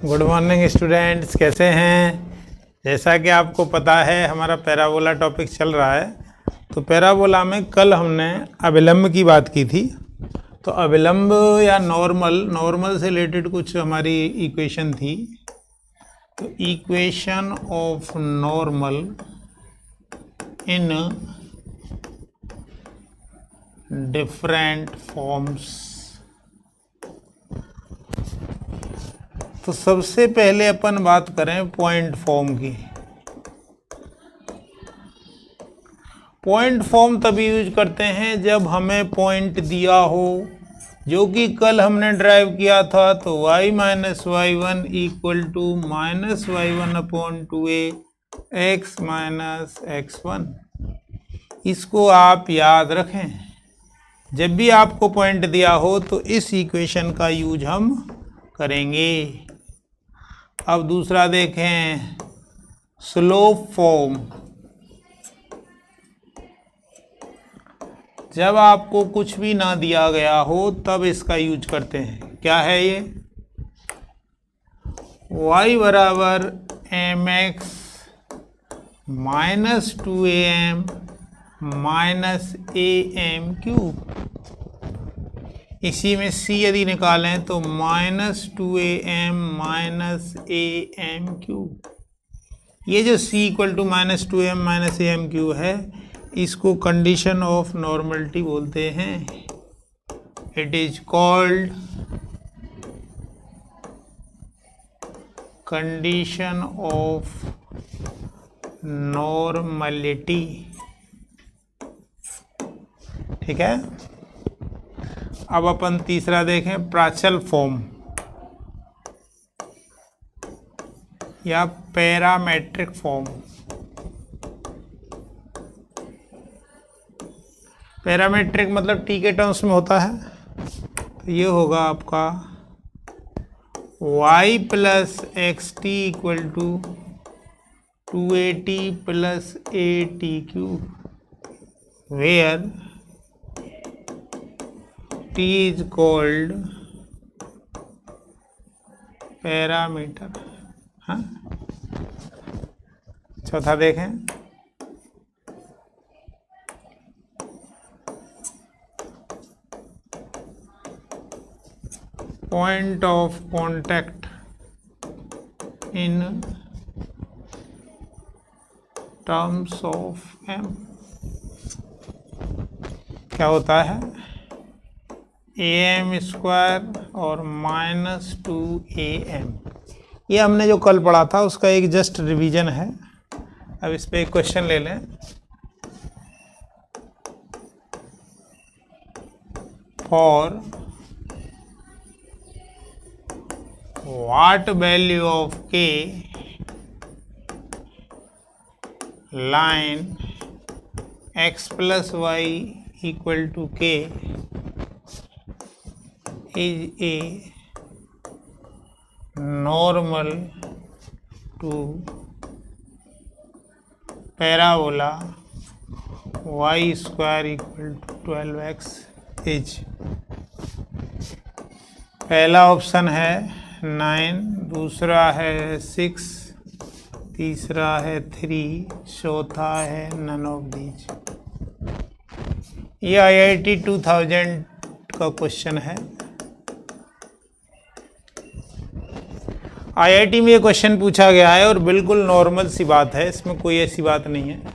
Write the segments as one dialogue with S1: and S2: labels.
S1: Good morning students, कैसे हैं। जैसा कि आपको पता है हमारा पैराबोला टॉपिक चल रहा है। तो पैराबोला में कल हमने अभिलंब की बात की थी। तो अभिलंब या नॉर्मल से रिलेटेड कुछ हमारी इक्वेशन थी। तो equation of normal in different forms. तो सबसे पहले अपन बात करें पॉइंट फॉर्म की। पॉइंट फॉर्म तभी यूज करते हैं जब हमें पॉइंट दिया हो, जो कि कल हमने ड्राइव किया था। तो y minus y one equal to minus y one upon two a x minus x one. इसको आप याद रखें, जब भी आपको पॉइंट दिया हो तो इस इक्वेशन का यूज हम करेंगे। अब दूसरा देखें, स्लोप फॉर्म। जब आपको कुछ भी ना दिया गया हो तब इसका यूज करते हैं। क्या है ये? y बराबर m x minus two a m minus a m cube. इसी में c यदि निकालें तो minus two a m minus a m cube. ये जो c equal to minus two m minus a m cube है, इसको कंडीशन ऑफ नॉर्मलिटी बोलते हैं। It is called condition of normality. ठीक है। अब अपन तीसरा देखें, प्राचल फॉर्म या पैरामेट्रिक फॉर्म। पैरामेट्रिक मतलब टी के टर्म्स में होता है। तो ये होगा आपका y plus x t equal to two a t plus a t cube, where t is called parameter. हाँ, चौथा देखें, point of contact in terms of m। क्या होता है? ए एम स्क्वायर और माइनस टू ए एम। ये हमने जो कल पढ़ा था उसका एक जस्ट रिवीजन है। अब इस पे एक क्वेश्चन ले लें। For what value of k line x plus y equal to k is a normal to parabola y square equal to 12x is। पहला ऑप्शन है 9, दूसरा है 6, तीसरा है 3, चौथा है नन ऑफ दीज। ये IIT 2000 का क्वेश्चन है। IIT में ये क्वेश्चन पूछा गया है और बिल्कुल नॉर्मल सी बात है, इसमें कोई ऐसी बात नहीं है।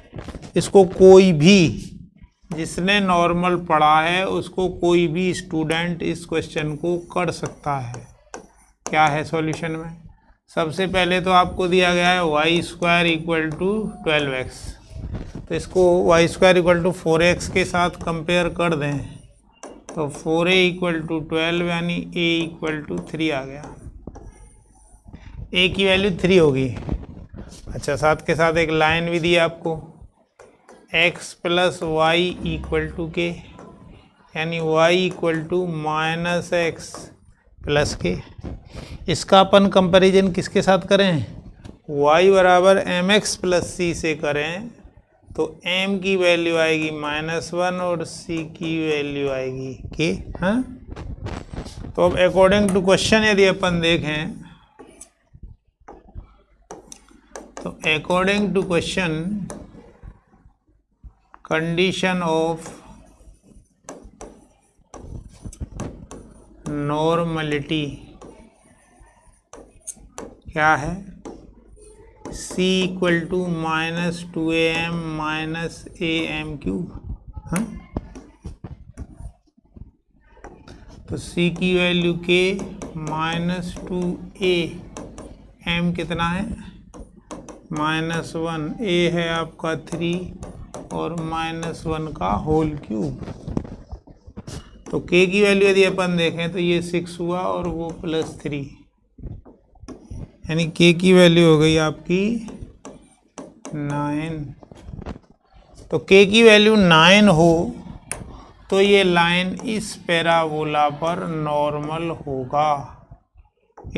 S1: इसको कोई भी जिसने नॉर्मल पढ़ा है उसको कोई भी स्टूडेंट इस क्वेश्चन को कर सकता है। क्या है सॉल्यूशन में? सबसे पहले तो आपको दिया गया है Y square equal to 12x। तो इसको Y square equal to 4x के साथ कंपेयर कर दें तो 4a इक्वल टू 12 यानी a इक्वल टू 3 आ गया। a की वैल्यू 3 होगी। अच्छा, साथ के साथ एक लाइन भी दी है आपको, x plus y equal to k, यानी y equal to minus x plus k. इसका अपन कंपैरिजन किसके साथ करें? y बराबर एम एक्स प्लस सी से करें तो m की वैल्यू आएगी -1 और c की वैल्यू आएगी k। हाँ, तो अब अकॉर्डिंग टू क्वेश्चन यदि अपन देखें तो according to question, condition of normality क्या है? C equal to -2am -am cube. हाँ, तो C की वैल्यू के -2am कितना है? -1, a है आपका 3 और -1 का होल क्यूब। तो k की वैल्यू यदि अपन देखें तो ये 6 हुआ और वो +3, यानी k की वैल्यू हो गई आपकी 9। तो k की वैल्यू 9 हो तो ये लाइन इस पैराबोला पर नॉर्मल होगा।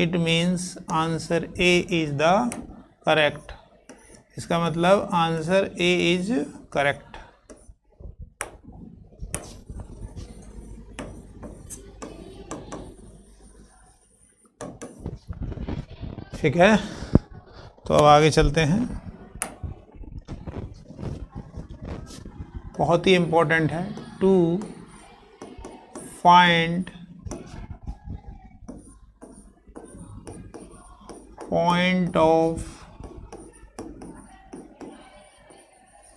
S1: It means answer A is the correct. इसका मतलब आंसर ए इज करेक्ट। ठीक है, तो अब आगे चलते हैं। बहुत ही इम्पोर्टेंट है, to find point of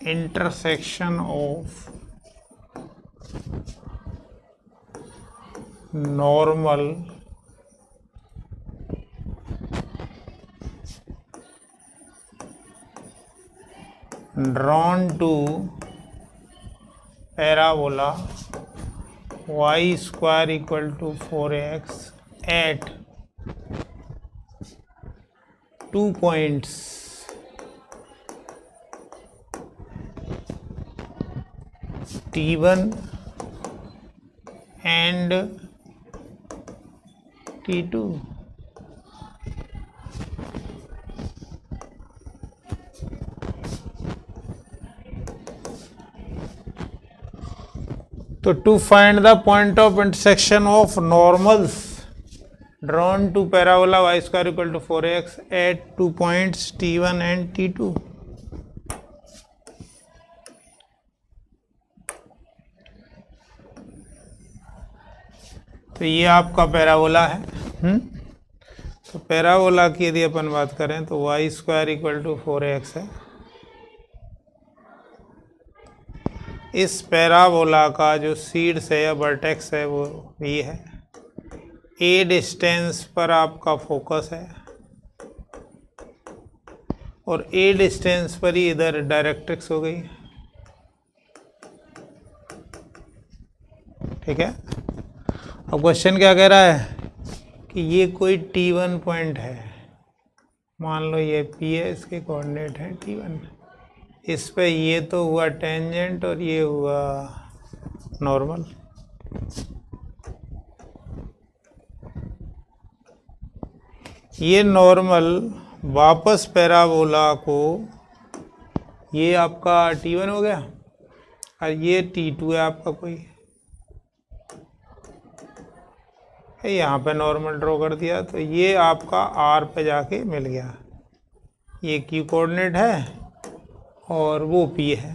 S1: intersection of normal drawn to parabola y square equal to 4x at 2 points t1 and t2। तो to find the point of intersection of normals drawn to parabola y square equal to 4x at 2 points t1 and t2। तो ये आपका parabola है। तो parabola की यदि अपन बात करें तो y square equal to 4x है। इस पैराबोला का जो शीर्ष है या वर्टेक्स है वो ये है। ए डिस्टेंस पर आपका फोकस है और ए डिस्टेंस पर ही इधर डायरेक्ट्रिक्स हो गई। ठीक है, अब क्वेश्चन क्या कह रहा है कि ये कोई t1 पॉइंट है, मान लो ये P है, इसके कोऑर्डिनेट है t1। इस पे ये तो हुआ टेंजेंट और ये हुआ नॉर्मल। ये नॉर्मल वापस पैराबोला को, ये आपका t1 हो गया और ये t2 है आपका कोई, यहाँ पे नॉर्मल ड्रॉ कर दिया तो ये आपका r पे जाके मिल गया। ये q कोऑर्डिनेट है और वो P है।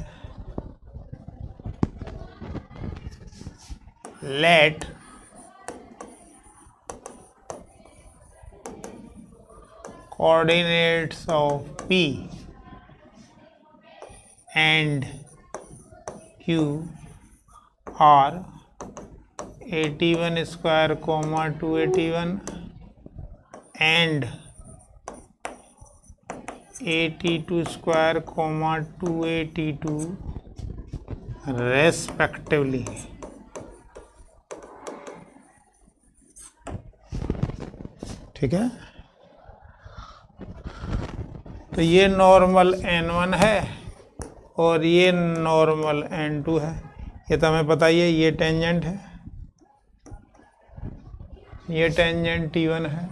S1: Let coordinates of P and Q are 81 square, 281 and 82 square, 282 respectively। ठीक है, तो ये नॉर्मल n1 है और ये नॉर्मल n2 है। ये तो हमें पता ही है, ये टेंजेंट है, ये टेंजेंट t1 है।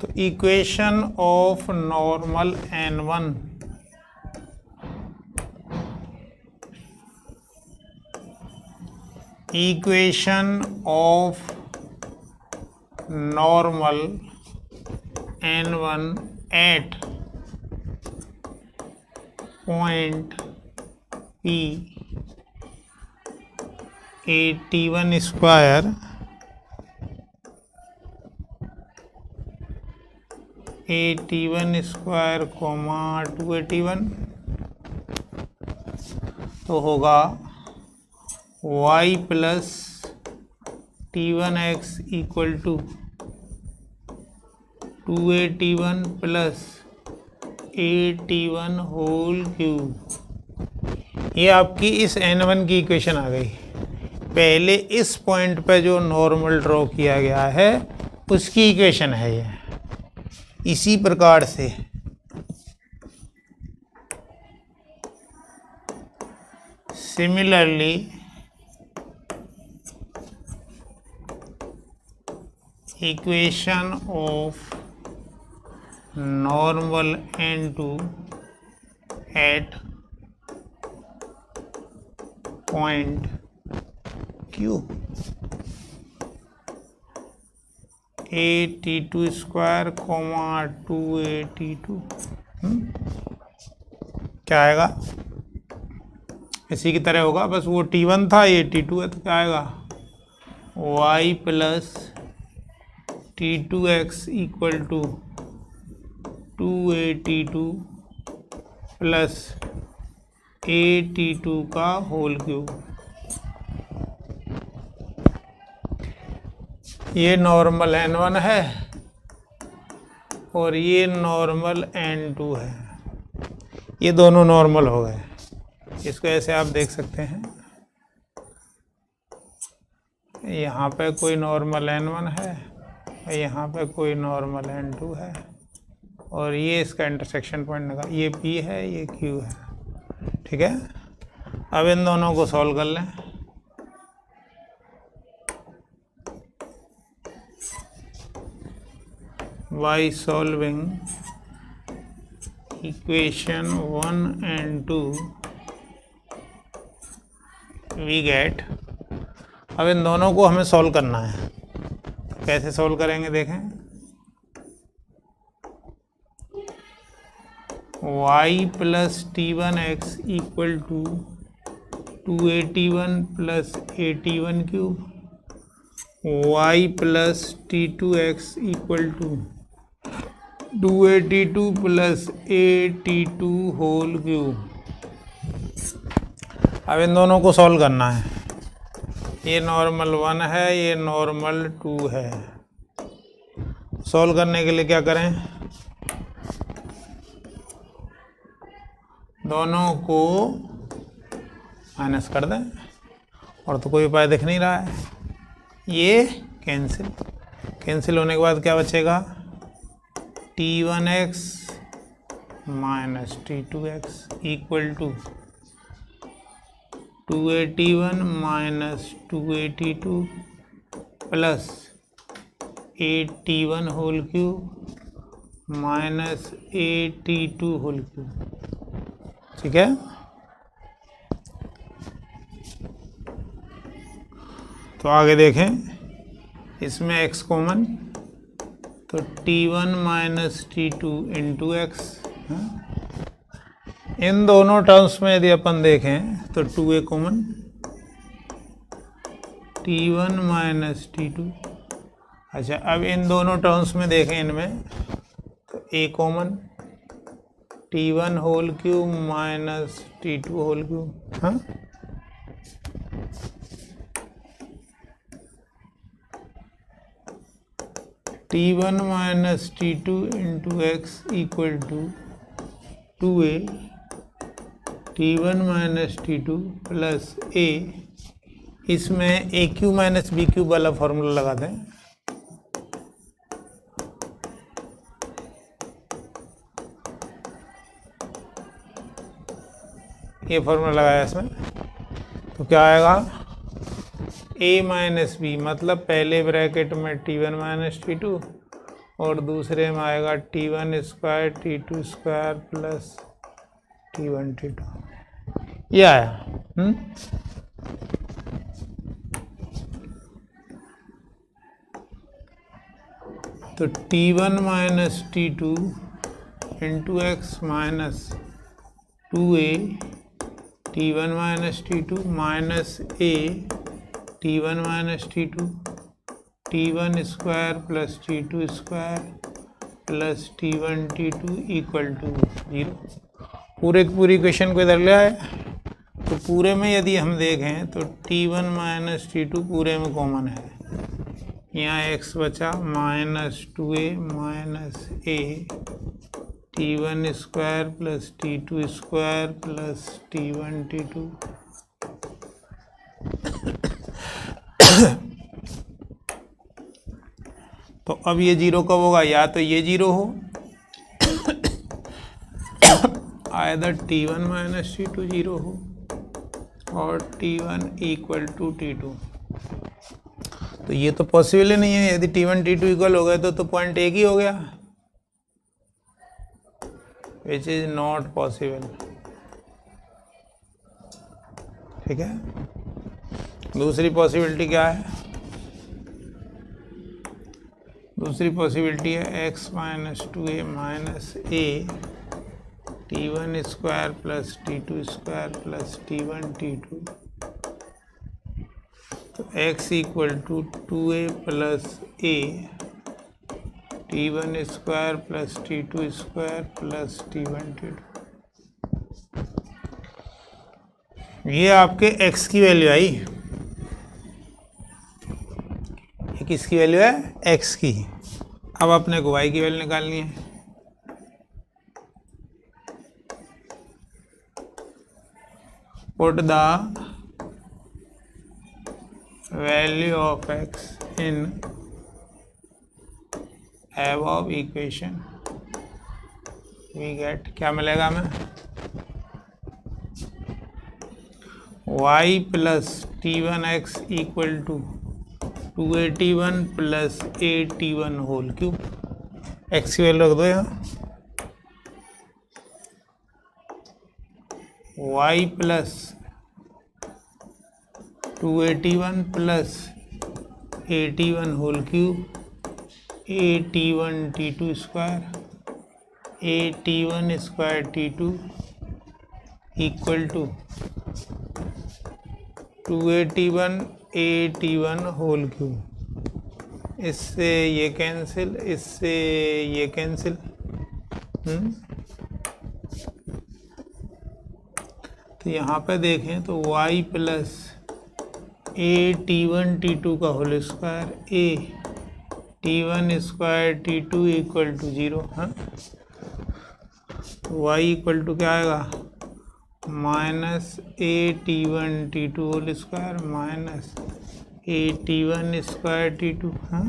S1: तो equation of normal n1 equation of normal n1 at point P AT1 square AT1 square comma 2AT1 तो होगा y plus T1x equal to 2AT1 plus AT1 whole cube. ये आपकी इस n1 की इक्वेशन आ गई। पहले इस पॉइंट पे जो नॉर्मल ड्रॉ किया गया है उसकी इक्वेशन है ये। इसी प्रकार से similarly equation of normal n2 at point Q AT2 square comma 2AT2 क्या आएगा? इसी की तरह होगा, बस वो T1 था, ये T2 है, तो क्या आएगा? y plus T2x equal to 2AT2 plus AT2 का होल क्यूब। ये नॉर्मल n1 है और ये नॉर्मल n2 है। ये दोनों नॉर्मल हो गए। इसको ऐसे आप देख सकते हैं, यहाँ पे कोई नॉर्मल n1 है, यहाँ पे कोई नॉर्मल n2 है, और ये इसका इंटरसेक्शन पॉइंट लगा, ये P है, ये Q है। ठीक है, अब इन दोनों को सॉल्व कर लें। By solving equation 1 and 2 we get, अब इन दोनों को हमें सॉल्व करना है। कैसे सॉल्व करेंगे देखें। y plus T1x equal to 2AT1 plus AT1 cube, y plus T2x equal to 2AT2 plus AT2 whole cube. अब इन दोनों को सॉल्व करना है। ये नॉर्मल 1 है, ये नॉर्मल 2 है। सॉल्व करने के लिए क्या करें, दोनों को माइनस कर दें, और तो कोई उपाय दिख नहीं रहा है। ये कैंसिल होने के बाद क्या बचेगा? T1x minus T2x equal to 2AT1 minus 2AT2 plus AT1 whole cube minus AT2 whole cube. ठीक है, तो आगे देखें, इसमें x कॉमन, तो T1 minus T2 into x. इन दोनों टर्म्स में यदि अपन देखें तो 2a common, T1 minus T2। अच्छा, अब इन दोनों टर्म्स में देखें, इनमें तो a common, T1 whole cube minus T2 whole cube. हाँ, T1 minus T2 into x equal to 2a T1 minus T2 plus a। इसमें a cube minus b cube वाला फॉर्मूला लगा दें। ये फॉर्मूला लगाया इसमें, तो क्या आएगा? a माइनस बी, मतलब पहले ब्रैकेट में T1 माइनस T2 और दूसरे में आएगा T1 square T2 square plus T1 T2। ये आया। तो T1 minus T2 into x minus 2a T1 minus T2 minus a T1 minus T2 T1 square plus T2 square plus T1 T2 equal to 0। पूरी equation को इधर ले आए तो पूरे में यदि हम देखें तो T1 माइनस T2 पूरे में कॉमन है, यहाँ x बचा minus 2a minus a T1 square plus T2 square plus T1 T2 तो अब ये जीरो कब होगा, या तो ये जीरो हो either T1 minus T2 zero हो और T1 इक्वल टू T2। तो ये तो पॉसिबल ही नहीं है, यदि T1 T2 इक्वल हो गए तो पॉइंट एक ही हो गया, विच इज नॉट पॉसिबल। ठीक है, दूसरी पॉसिबिलिटी क्या है, दूसरी पॉसिबिलिटी है x minus 2a minus a T1 square plus T2 square plus T1 T2। तो x equal to 2a plus a T1 square plus T2 square plus T1 T2। ये आपके x की वैल्यू आई, ये किसकी वैल्यू है, x की। अब अपने को y की वैल्यू निकालनी है। Put the value of x in above equation, we get क्या मिलेगा हमें, y plus T1x equal to 2a T1 plus a T1 whole cube. x की वैल्यू रख दो यहाँ, y plus 2a T1 plus a T1 whole cube a T1 T2 square a T1 square T2 equal to 2a T1 a T1 whole cube. इससे ये cancel, इससे ये cancel, तो यहाँ पे देखें तो y plus a T1 T2 का whole square a T1 square T2 equal to 0। हाँ, y इक्वल टू क्या आएगा, minus a T1 T2 whole square minus a T1 square T2। हाँ,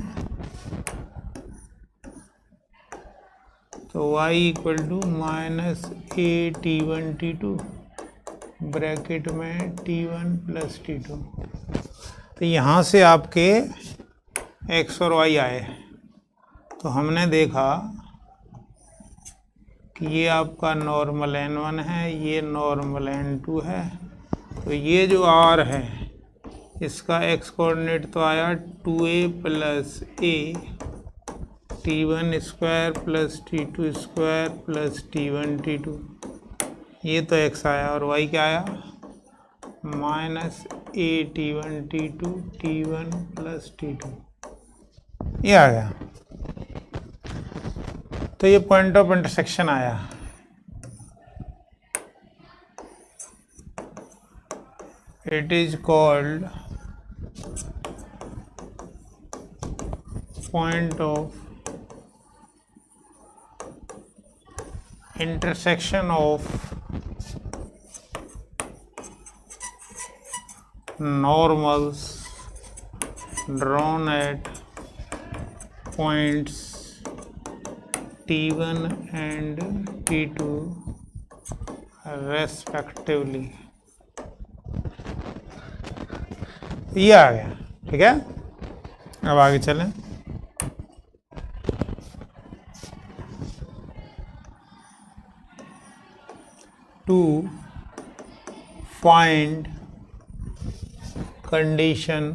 S1: तो y equal to minus a T1 T2 bracket में T1 plus T2। तो यहाँ से आपके x और y आए। तो हमने देखा कि ये आपका नॉर्मल n1 है, ये नॉर्मल n2 है। तो ये जो r है इसका x कोऑर्डिनेट तो आया 2a plus a T1 square plus T2 square plus T1 T2, ये तो x आया। और y क्या आया, minus a T1 T2 T1 plus T2, ये आ गया। तो ये पॉइंट ऑफ इंटरसेक्शन आया। It is called point of intersection of normals drawn at points T1 and T2 respectively। ये आ गया। ठीक है, अब आगे चलें। To find condition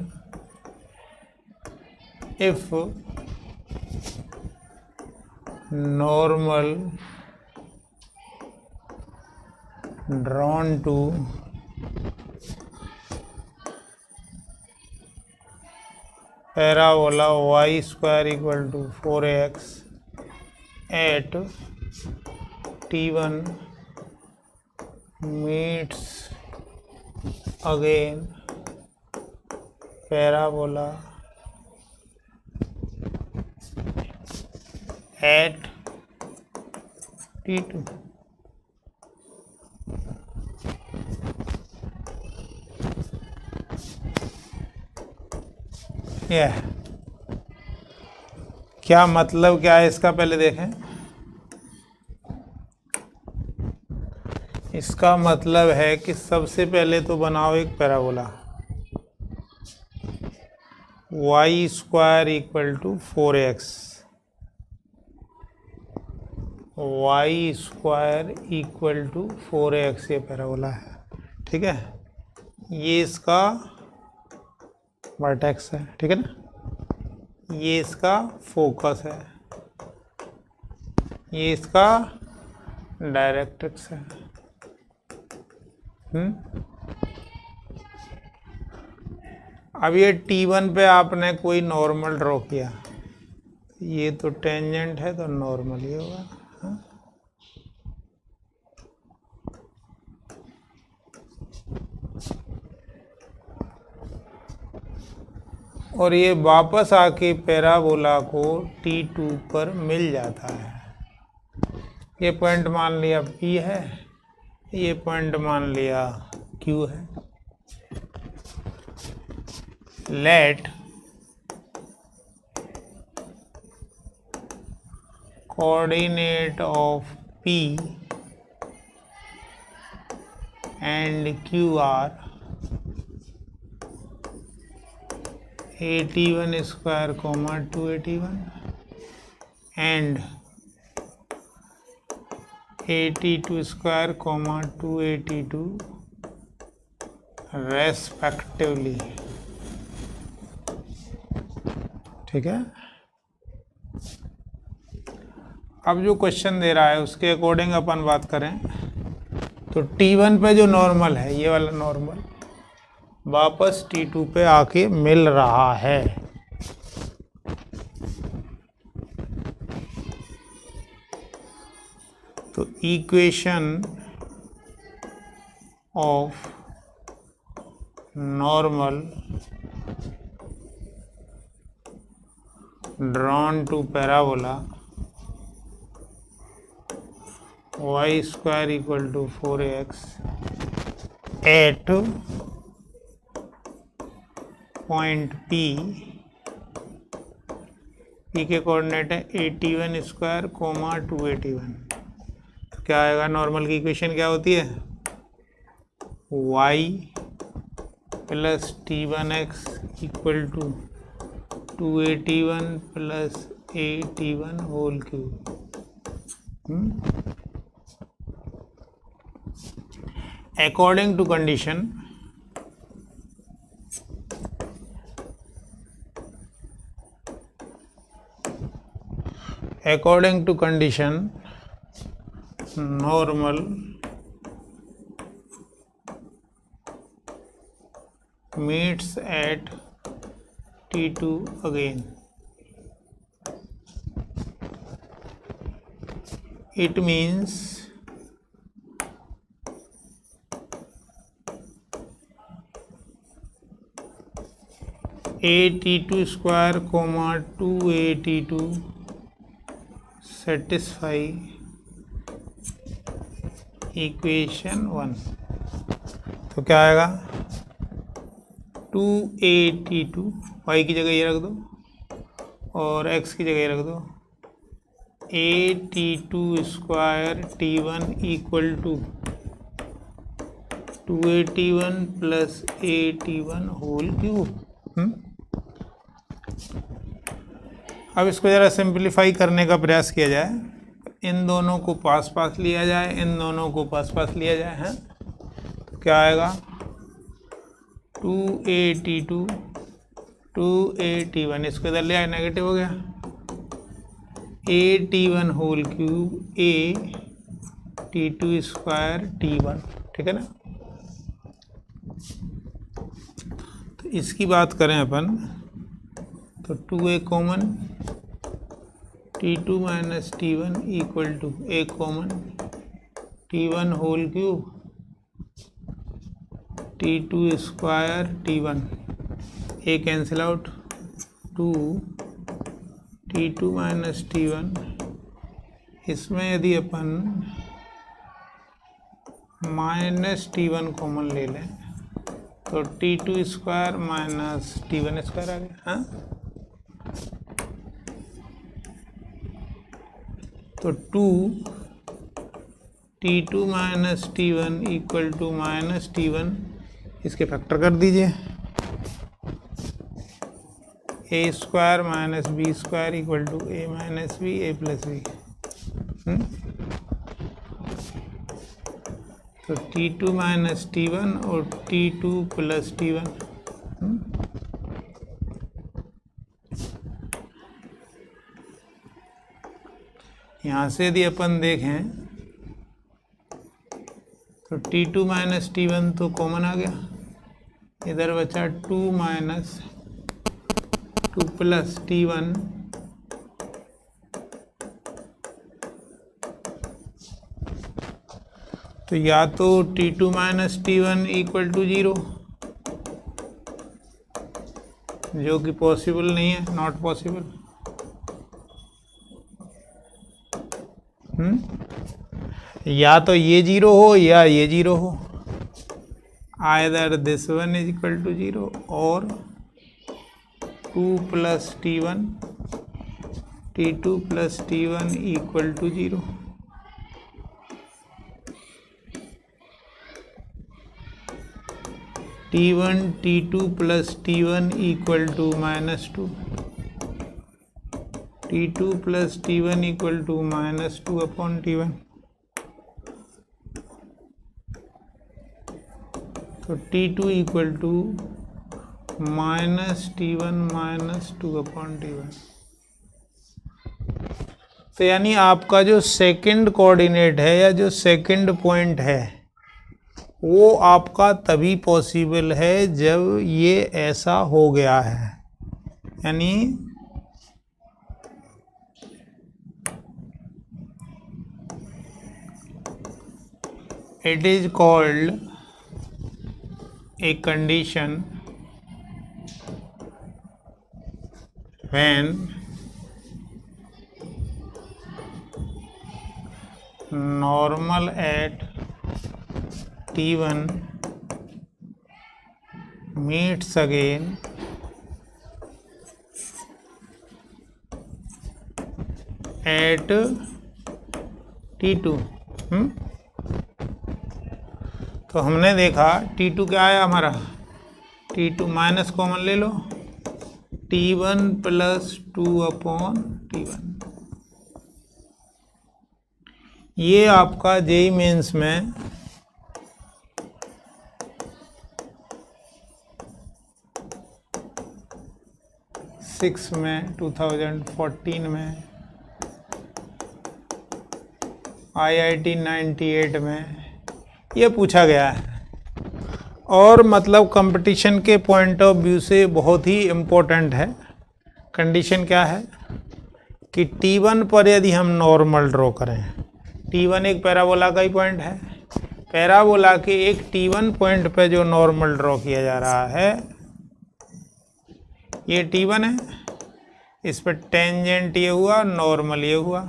S1: if normal drawn to parabola y square equal to 4ax at t1 meets again parabola at t2. यह क्या मतलब क्या है इसका, पहले देखें। इसका मतलब है कि सबसे पहले तो बनाओ एक parabola y square equal to 4x, y square equal to 4x ये पैराबोला है, ठीक है। ये इसका वर्टेक्स है, ठीक है ना। ये इसका फोकस है, ये इसका डायरेक्ट्रिक्स है। अब ये T1 पे आपने कोई नॉर्मल ड्रॉ किया, ये तो टेंजेंट है तो नॉर्मल ही होगा। और ये वापस आके पैराबोला को T2 पर मिल जाता है। ये पॉइंट मान लिया P है, ये पॉइंट मान लिया Q है। Let coordinate of P and Q are AT1 square comma 2AT1 and AT2 square comma 2AT2 respectively, ठीक है। अब जो क्वेश्चन दे रहा है उसके अकॉर्डिंग अपन बात करें तो T1 पे जो नॉर्मल है, ये वाला नॉर्मल वापस T2 पे आके मिल रहा है। तो equation of normal drawn to parabola y square equal to 4ax at point P के कोऑर्डिनेट है AT1 स्क्वायर कोमा 2AT1। तो क्या आएगा, नॉर्मल की इक्वेशन क्या होती है, y plus T1x equal to 2AT1 plus AT1 whole cube. According to condition normal meets at T2 again. It means AT2 square comma 2AT2 satisfy equation 1। तो क्या आएगा, 2AT2 y की जगह ये रख दो और x की जगह ये रख दो, AT2 square T1 equal to 2AT1 plus AT1 whole cube. अब इसको ज़रा सिंप्लीफाई करने का प्रयास किया जाए, इन दोनों को पास पास लिया जाए, इन दोनों को पास पास लिया जाए, हैं तो क्या आएगा, 2AT2 2AT1 इसको इधर ले आए, नेगेटिव हो गया, a t one whole cube a t two square t one, ठीक है ना। तो इसकी बात करें अपन तो 2a common, T2 minus T1 equal to a common T1 whole cube T2 square T1, a cancel out, 2 T2 minus T1। इसमें यदि अपन माइनस T1 कॉमन ले लें तो T2 square minus T1 square आ गया, हाँ। तो 2 T2 minus T1 equal to minus T1, इसके factor कर दीजिए, a square minus b square equal to a minus b a plus b. तो T2 माइनस T1 और T2 प्लस T1। यहाँ से यदि अपन देखें तो T2 माइनस T1 तो कॉमन आ गया, इधर बचा 2 माइनस 2 प्लस T1, तो या तो T2 minus T1 equal to 0, जो कि पॉसिबल नहीं है, नॉट पॉसिबल। या तो ये 0 हो या ये 0 हो, either this one is equal to 0 और 2 plus T1 T2 plus T1 equal to 0। T1 T2 plus T1 equal to minus 2, T2 plus T1 equal to minus 2 upon T1। तो T2 equal to minus T1 minus 2 upon T1। तो यानी आपका जो second coordinate है या जो second point है वो आपका तभी पॉसिबल है जब ये ऐसा हो गया है, यानी it is called a condition when normal at T1 meets again at T2। तो हमने देखा T2 क्या आया हमारा, T2 माइनस कॉमन ले लो, T1 प्लस 2 अपॉन T1। ये आपका जेईई मेंस में में 2014 में, IIT 98 में ये पूछा गया है, और मतलब कंपटीशन के पॉइंट ऑफ व्यू से बहुत ही इम्पोर्टेंट है। कंडीशन क्या है कि T1 पर यदि हम नॉर्मल ड्रॉ करें, T1 एक पैराबोला का ही पॉइंट है, पैराबोला के एक T1 पॉइंट पे जो नॉर्मल ड्रॉ किया जा रहा है ये T1 है, इस पर टेंजेंट ये हुआ, नॉर्मल ये हुआ।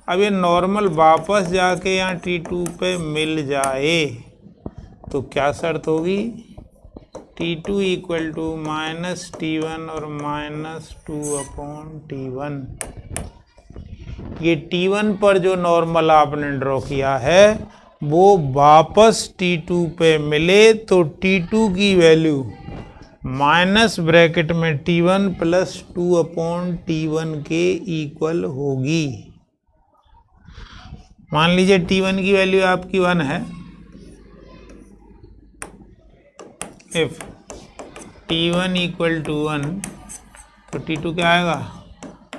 S1: अब ये नॉर्मल वापस जाके यहाँ T2 पे मिल जाए तो क्या शर्त होगी, T2 equal to minus T1 और माइनस 2 अपॉन T1। ये T1 पर जो नॉर्मल आपने ड्रॉ किया है वो वापस T2 पे मिले तो T2 की वैल्यू माइनस ब्रैकेट में T1 प्लस 2 अपॉन T1 के इक्वल होगी। मान लीजिए T1 की वैल्यू आपकी 1 है, इफ T1 इक्वल टू 1 तो T2 क्या आएगा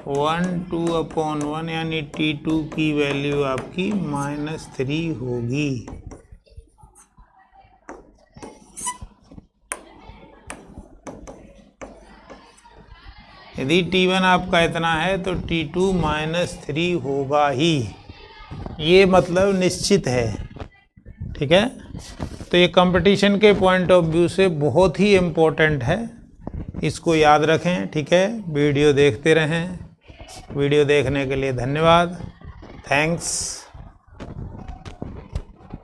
S1: 1/2 यानी T2 की वैल्यू आपकी -3 होगी। यदि T1 आपका इतना है तो T2 -3 होगा ही, ये मतलब निश्चित है। ठीक है, तो ये कंपटीशन के पॉइंट ऑफ व्यू से बहुत ही इम्पोर्टेंट है, इसको याद रखें। ठीक है, वीडियो देखते रहें। वीडियो देखने के लिए धन्यवाद। थैंक्स।